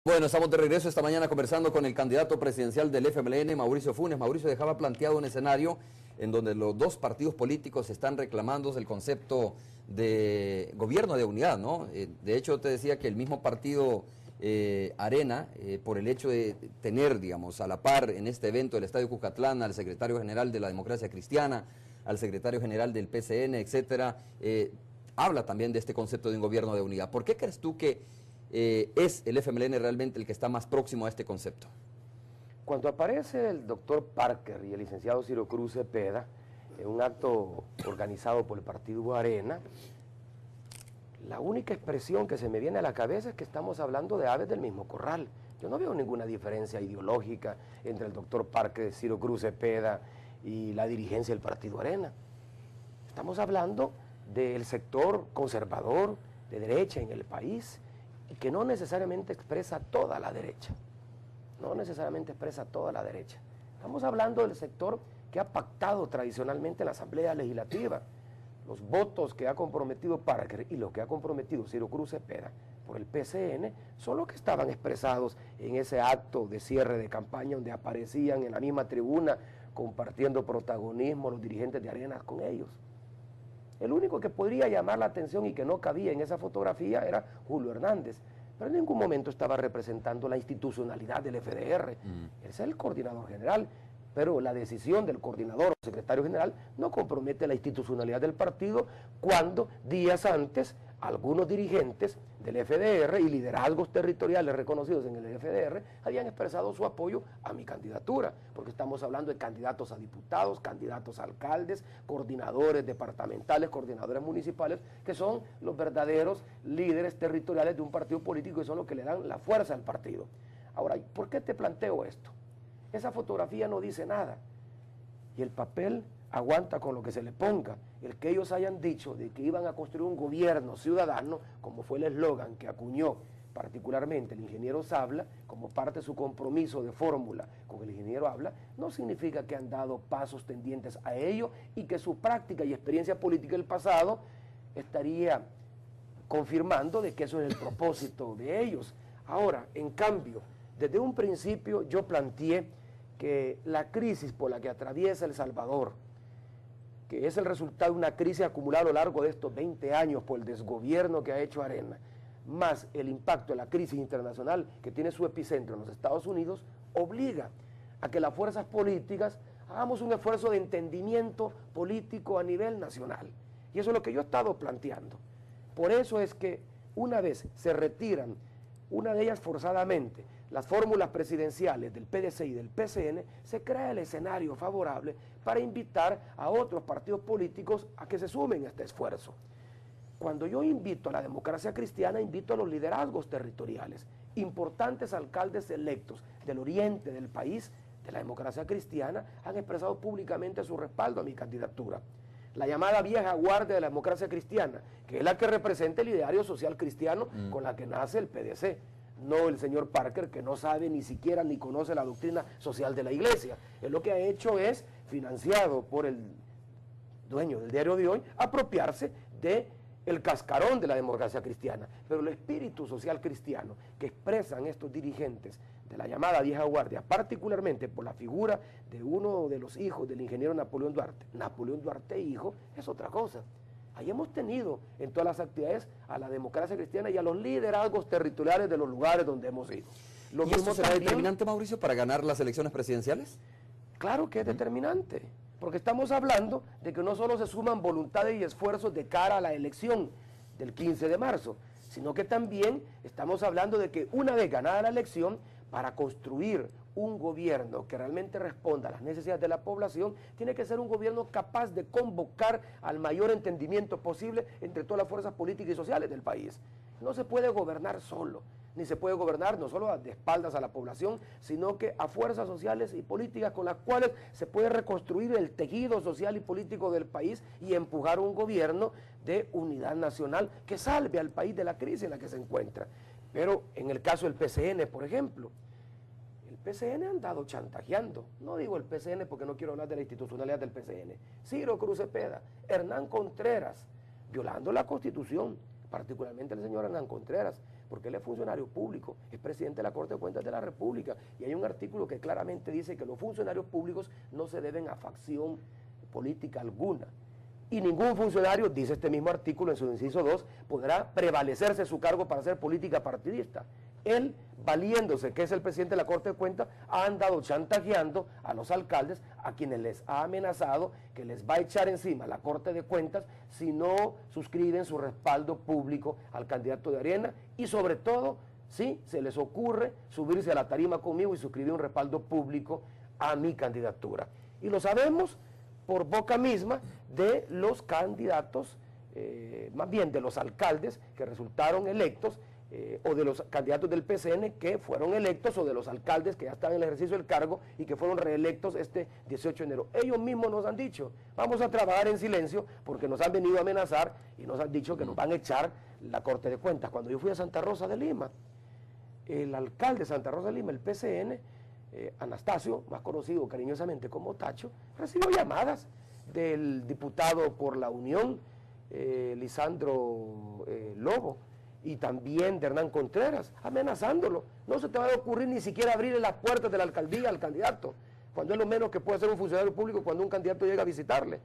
Bueno, estamos de regreso esta mañana conversando con el candidato presidencial del FMLN, Mauricio Funes. Mauricio dejaba planteado un escenario en donde los dos partidos políticos están reclamando el concepto de gobierno de unidad, ¿no? De hecho, te decía que el mismo partido Arena, por el hecho de tener, digamos, a la par en este evento del Estadio Cucatlán al secretario general de la Democracia Cristiana, al secretario general del PCN, etcétera, habla también de este concepto de un gobierno de unidad. ¿Por qué crees tú que es el FMLN realmente el que está más próximo a este concepto? Cuando aparece el doctor Parker y el licenciado Ciro Cruz Cepeda en un acto organizado por el partido Arena, la única expresión que se me viene a la cabeza es que estamos hablando de aves del mismo corral. Yo no veo ninguna diferencia ideológica entre el doctor Parker, Ciro Cruz Cepeda y la dirigencia del partido Arena. Estamos hablando del sector conservador de derecha en el país, y que no necesariamente expresa toda la derecha, no necesariamente expresa toda la derecha. Estamos hablando del sector que ha pactado tradicionalmente en la Asamblea Legislativa. Los votos que ha comprometido Parker y los que ha comprometido Ciro Cruz Cepeda por el PCN son los que estaban expresados en ese acto de cierre de campaña donde aparecían en la misma tribuna compartiendo protagonismo los dirigentes de Arena con ellos. El único que podría llamar la atención y que no cabía en esa fotografía era Julio Hernández, pero en ningún momento estaba representando la institucionalidad del FDR. Él es el coordinador general, pero la decisión del coordinador o secretario general no compromete la institucionalidad del partido cuando días antes algunos dirigentes del FDR y liderazgos territoriales reconocidos en el FDR habían expresado su apoyo a mi candidatura, porque estamos hablando de candidatos a diputados, candidatos a alcaldes, coordinadores departamentales, coordinadores municipales, que son los verdaderos líderes territoriales de un partido político y son los que le dan la fuerza al partido. Ahora, ¿por qué te planteo esto? Esa fotografía no dice nada y el papel aguanta con lo que se le ponga. El que ellos hayan dicho de que iban a construir un gobierno ciudadano, como fue el eslogan que acuñó particularmente el ingeniero Sabla, como parte de su compromiso de fórmula con el ingeniero Habla, no significa que han dado pasos tendientes a ello y que su práctica y experiencia política del pasado estaría confirmando de que eso es el propósito de ellos. Ahora, en cambio, desde un principio yo planteé que la crisis por la que atraviesa El Salvador, que es el resultado de una crisis acumulada a lo largo de estos 20 años por el desgobierno que ha hecho Arena, más el impacto de la crisis internacional que tiene su epicentro en los Estados Unidos, obliga a que las fuerzas políticas hagamos un esfuerzo de entendimiento político a nivel nacional. Y eso es lo que yo he estado planteando. Por eso es que una vez se retiran, una de ellas forzadamente, las fórmulas presidenciales del PDC y del PCN, se crea el escenario favorable para invitar a otros partidos políticos a que se sumen a este esfuerzo. Cuando yo invito a la democracia cristiana, invito a los liderazgos territoriales, importantes alcaldes electos del oriente del país, de la democracia cristiana, han expresado públicamente su respaldo a mi candidatura. La llamada vieja guardia de la democracia cristiana, que es la que representa el ideario social cristiano con la que nace el PDC. No el señor Parker, que no sabe ni siquiera ni conoce la doctrina social de la iglesia. Él lo que ha hecho es, financiado por el dueño del diario de hoy, apropiarse del cascarón de la democracia cristiana. Pero el espíritu social cristiano que expresan estos dirigentes de la llamada vieja guardia, particularmente por la figura de uno de los hijos del ingeniero Napoleón Duarte hijo, es otra cosa. Ahí hemos tenido en todas las actividades a la democracia cristiana y a los liderazgos territoriales de los lugares donde hemos ido. ¿Y esto será determinante, Mauricio, para ganar las elecciones presidenciales? Claro que es determinante, porque estamos hablando de que no solo se suman voluntades y esfuerzos de cara a la elección del 15 de marzo, sino que también estamos hablando de que una vez ganada la elección, para construir un gobierno que realmente responda a las necesidades de la población, tiene que ser un gobierno capaz de convocar al mayor entendimiento posible entre todas las fuerzas políticas y sociales del país. No se puede gobernar solo, ni se puede gobernar no solo de espaldas a la población, sino que a fuerzas sociales y políticas con las cuales se puede reconstruir el tejido social y político del país y empujar un gobierno de unidad nacional que salve al país de la crisis en la que se encuentra. Pero en el caso del PCN, por ejemplo, el PCN ha andado chantajeando. No digo el PCN porque no quiero hablar de la institucionalidad del PCN. Ciro Cruz Cepeda, Hernán Contreras, violando la Constitución, particularmente el señor Hernán Contreras, porque él es funcionario público, es presidente de la Corte de Cuentas de la República, y hay un artículo que claramente dice que los funcionarios públicos no se deben a facción política alguna. Y ningún funcionario, dice este mismo artículo en su inciso 2, podrá prevalecerse su cargo para hacer política partidista. Él, valiéndose que es el presidente de la Corte de Cuentas, ha andado chantajeando a los alcaldes, a quienes les ha amenazado que les va a echar encima la Corte de Cuentas si no suscriben su respaldo público al candidato de Arena, y sobre todo, si se les ocurre subirse a la tarima conmigo y suscribir un respaldo público a mi candidatura. Y lo sabemos por boca misma de los candidatos, más bien de los alcaldes que resultaron electos, o de los candidatos del PCN que fueron electos, o de los alcaldes que ya están en el ejercicio del cargo y que fueron reelectos este 18 de enero. Ellos mismos nos han dicho, vamos a trabajar en silencio porque nos han venido a amenazar y nos han dicho que nos van a echar la Corte de Cuentas. Cuando yo fui a Santa Rosa de Lima, el alcalde de Santa Rosa de Lima, el PCN, Anastasio, más conocido cariñosamente como Tacho, recibió llamadas del diputado por la Unión, Lisandro Lobo, y también de Hernán Contreras, amenazándolo. No se te va a ocurrir ni siquiera abrirle las puertas de la alcaldía al candidato, cuando es lo menos que puede hacer un funcionario público cuando un candidato llega a visitarle.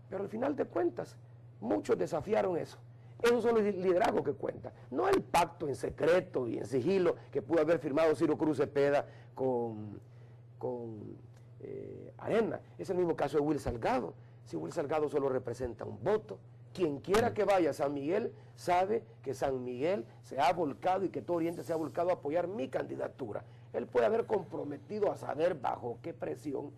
Pero al final de cuentas, muchos desafiaron eso. Esos son los liderazgos que cuentan, no el pacto en secreto y en sigilo que pudo haber firmado Ciro Cruz Cepeda con Arena. Es el mismo caso de Will Salgado. Si Will Salgado solo representa un voto, quien quiera que vaya a San Miguel sabe que San Miguel se ha volcado y que todo Oriente se ha volcado a apoyar mi candidatura. Él puede haber comprometido a saber bajo qué presión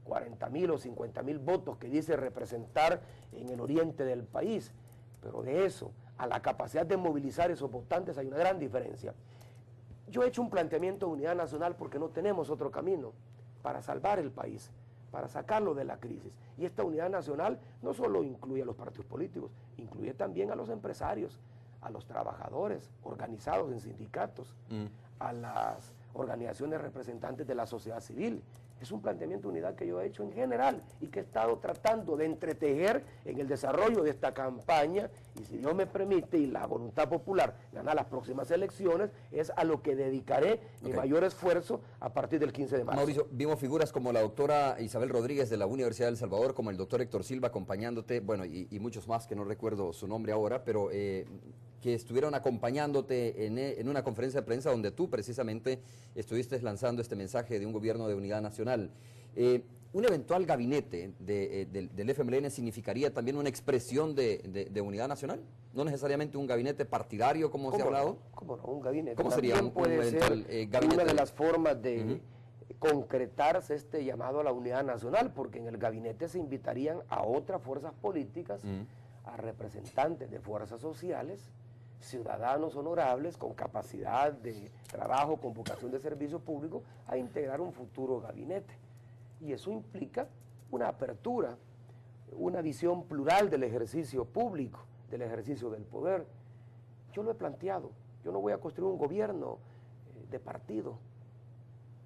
40.000 o 50.000 votos que dice representar en el oriente del país, pero de eso a la capacidad de movilizar esos votantes hay una gran diferencia. Yo he hecho un planteamiento de unidad nacional porque no tenemos otro camino para salvar el país, para sacarlo de la crisis. Y esta unidad nacional no solo incluye a los partidos políticos, incluye también a los empresarios, a los trabajadores organizados en sindicatos, a las organizaciones representantes de la sociedad civil. Es un planteamiento de unidad que yo he hecho en general y que he estado tratando de entretejer en el desarrollo de esta campaña, y si Dios me permite y la voluntad popular ganar las próximas elecciones, es a lo que dedicaré mi mayor esfuerzo a partir del 15 de marzo. Mauricio, vimos figuras como la doctora Isabel Rodríguez de la Universidad de El Salvador, como el doctor Héctor Silva acompañándote, bueno, y muchos más que no recuerdo su nombre ahora, pero que estuvieron acompañándote en una conferencia de prensa donde tú precisamente estuviste lanzando este mensaje de un gobierno de unidad nacional. ¿Un eventual gabinete del FMLN significaría también una expresión de unidad nacional? ¿No necesariamente un gabinete partidario como se ha hablado? ¿Cómo no? Un gabinete. ¿Cómo sería un eventual gabinete? Una de las formas de concretarse este llamado a la unidad nacional, porque en el gabinete se invitarían a otras fuerzas políticas, a representantes de fuerzas sociales, ciudadanos honorables con capacidad de trabajo, con vocación de servicio público, a integrar un futuro gabinete. Y eso implica una apertura, una visión plural del ejercicio público, del ejercicio del poder. Yo lo he planteado, yo no voy a construir un gobierno de partido,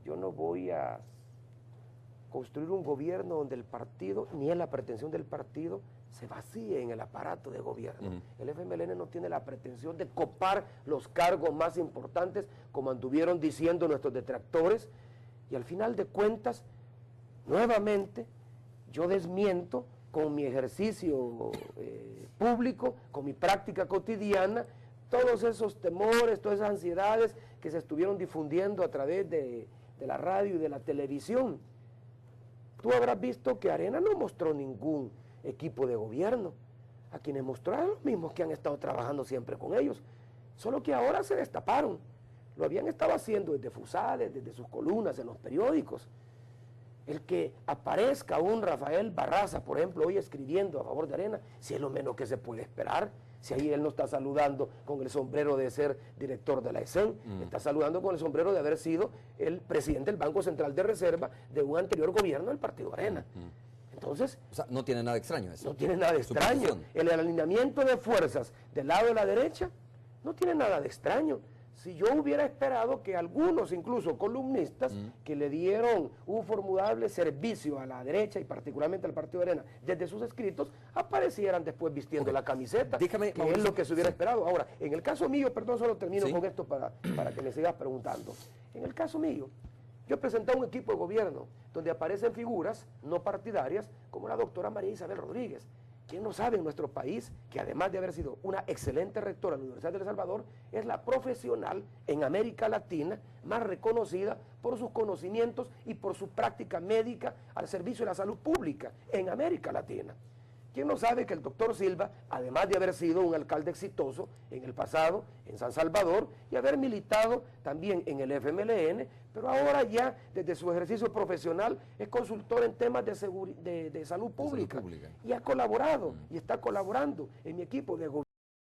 yo no voy a construir un gobierno donde el partido, ni es la pretensión del partido, se vacíe en el aparato de gobierno. El FMLN no tiene la pretensión de copar los cargos más importantes, como anduvieron diciendo nuestros detractores, y al final de cuentas, nuevamente, yo desmiento con mi ejercicio público, con mi práctica cotidiana, todos esos temores, todas esas ansiedades que se estuvieron difundiendo a través de la radio y de la televisión. Tú habrás visto que Arena no mostró ningún equipo de gobierno. A quienes mostraron los mismos que han estado trabajando siempre con ellos, solo que ahora se destaparon. Lo habían estado haciendo desde Fusades, desde sus columnas en los periódicos. El que aparezca un Rafael Barraza, por ejemplo, hoy escribiendo a favor de Arena, si es lo menos que se puede esperar, si ahí él no está saludando con el sombrero de ser director de la ESEN, está saludando con el sombrero de haber sido el presidente del Banco Central de Reserva de un anterior gobierno del Partido Arena. Entonces, o sea, no tiene nada de extraño eso. No tiene nada de extraño. El alineamiento de fuerzas del lado de la derecha no tiene nada de extraño. si yo hubiera esperado que algunos, incluso columnistas, que le dieron un formidable servicio a la derecha y particularmente al Partido de Arena, desde sus escritos, aparecieran después vistiendo la camiseta, Dígame, que Mauricio, es lo que se hubiera esperado. Ahora, en el caso mío, perdón, solo termino con esto para que me sigas preguntando. En el caso mío, yo presenté un equipo de gobierno donde aparecen figuras no partidarias como la doctora María Isabel Rodríguez. ¿Quién no sabe en nuestro país que además de haber sido una excelente rectora de la Universidad de El Salvador, es la profesional en América Latina más reconocida por sus conocimientos y por su práctica médica al servicio de la salud pública en América Latina? ¿Quién no sabe que el doctor Silva, además de haber sido un alcalde exitoso en el pasado en San Salvador y haber militado también en el FMLN, pero ahora ya desde su ejercicio profesional es consultor en temas de salud pública y ha colaborado y está colaborando en mi equipo de gobierno?